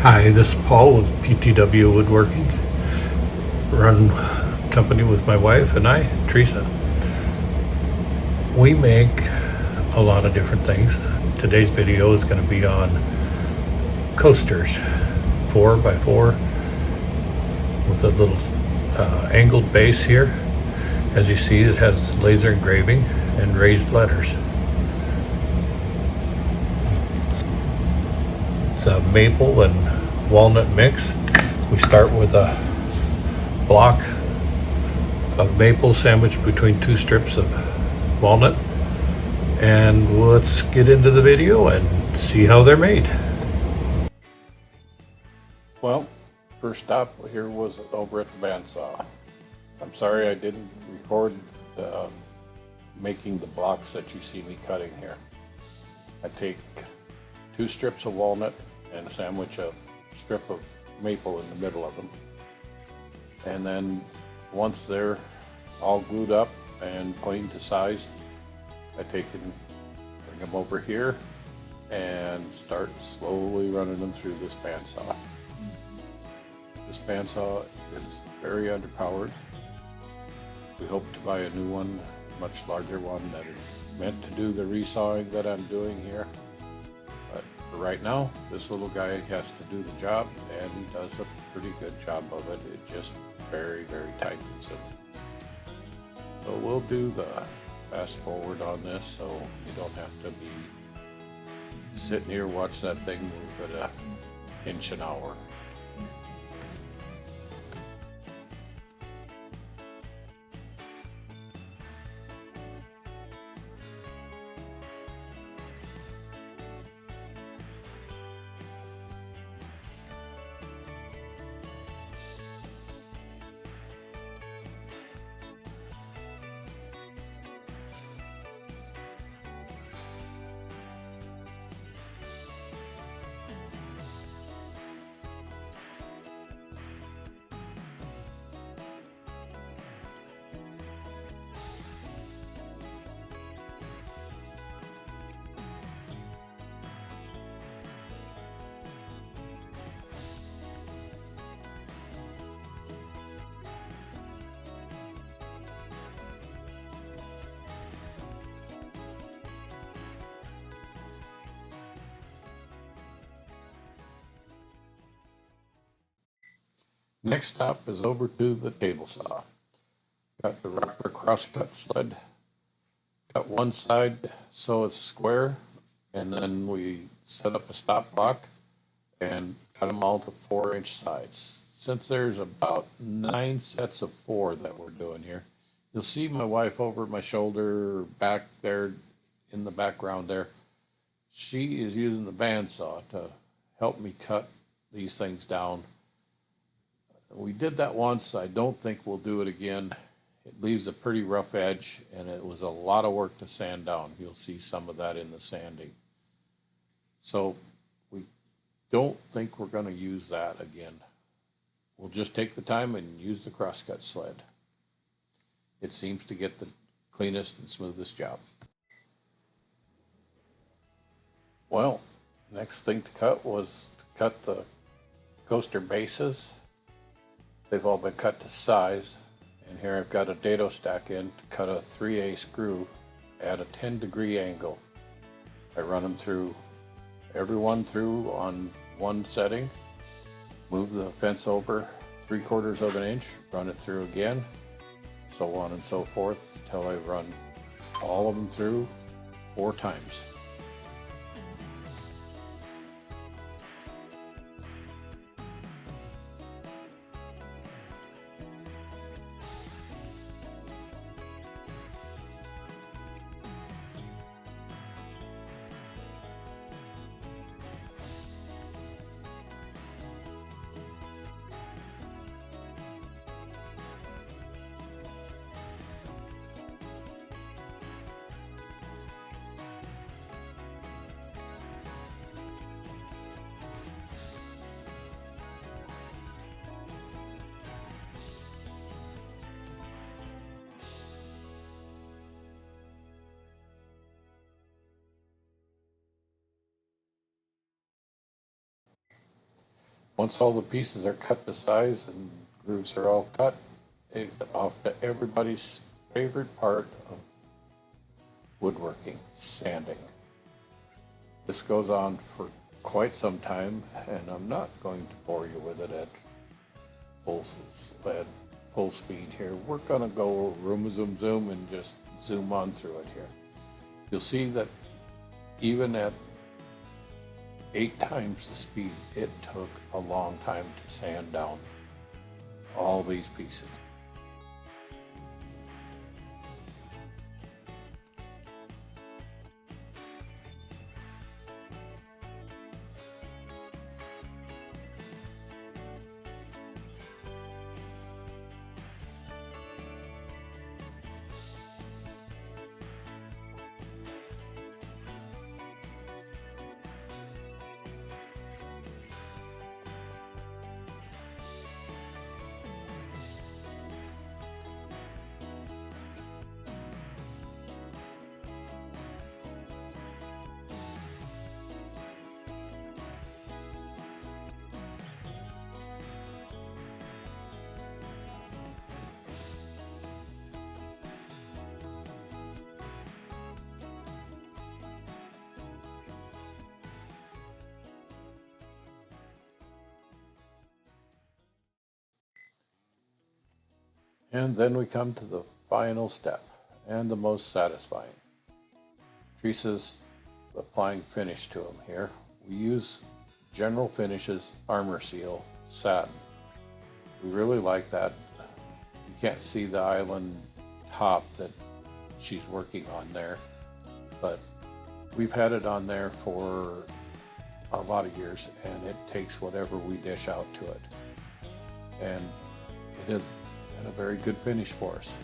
Hi, this is Paul with PTW Woodworking. Run a company with my wife and I, Teresa. We make a lot of different things. Today's video is going to be on coasters, 4x4 with a little angled base here. As you see, it has laser engraving and raised letters. It's a maple and walnut mix. We start with a block of maple sandwiched between two strips of walnut, and let's get into the video and see how they're made. Well, first stop here was over at the bandsaw. I'm sorry I didn't record making the blocks that you see me cutting here. I take 2 strips of walnut and sandwich a strip of maple in the middle of them. And then once they're all glued up and pointing to size, I take and bring them over here and start slowly running them through this bandsaw. This bandsaw is very underpowered. We hope to buy a new one, much larger one that is meant to do the resawing that I'm doing here. But for right now, this little guy has to do the job, and he does a pretty good job of it. It just very, very tightens it. So we'll do the fast forward on this so you don't have to be sitting here watching that thing move at an inch an hour. Next stop is over to the table saw. Got the rocker crosscut sled. Cut one side so it's square, and then we set up a stop block and cut them all to 4-inch sides. Since there's about 9 sets of 4 that we're doing here, you'll see my wife over my shoulder back there in the background there. She is using the bandsaw to help me cut these things down. We did that once. I don't think we'll do it again. It leaves a pretty rough edge, and it was a lot of work to sand down. You'll see some of that in the sanding. So we don't think we're going to use that again. We'll just take the time and use the crosscut sled. It seems to get the cleanest and smoothest job. Well, next thing to cut was to cut the coaster bases. They've all been cut to size, and here I've got a dado stack in to cut a 3/8 screw at a 10-degree angle. I run them through, every one through on one setting, move the fence over 3/4 of an inch, run it through again, so on and so forth till I run all of them through 4 times. Once all the pieces are cut to size and grooves are all cut, it off to everybody's favorite part of woodworking, sanding. This goes on for quite some time, and I'm not going to bore you with it at full speed here. We're going to go zoom and just zoom on through it here. You'll see that even at 8 times the speed, it took a long time to sand down all these pieces. And then we come to the final step and the most satisfying. Teresa's applying finish to them here. We use General Finishes Armor Seal satin. We really like that. You can't see the island top that she's working on there, but we've had it on there for a lot of years, and it takes whatever we dish out to it. And it is a very good finish for us.